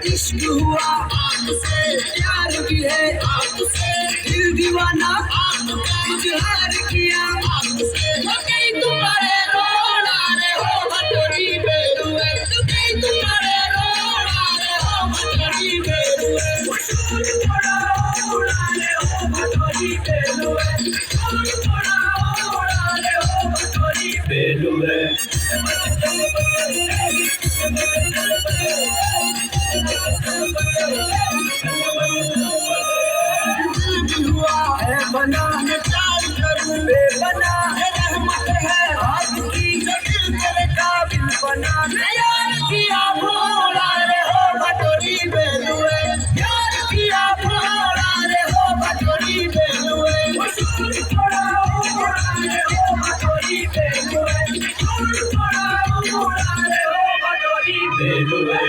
इश्क हुआ आपसे, प्यार भी है आपसे, दिल दीवाना इजहार किया आपसे। तो कहीं तुम्हारे रोना रे हो भटोरी बेरुए, तो कहीं तुम्हारे रोना रे हो भटोरी बेरुए। शोर पड़ा ओड़ा रे हो भटोरी बेरुए, शोर पड़ा ओड़ा रे हो भटोरी बेरुए। बना है प्यार करूं बेबना है, रहमत है आपकी जो दिल तेरे काबिल बना। यार किया भोला रे हो भटोरी बेलुए, यार किया भोला रे हो भटोरी बेलुए। शोर पड़ा ओड़ा रे हो भटोरी बेलुए, शोर पड़ा ओड़ा रे हो भटोरी बेलुए।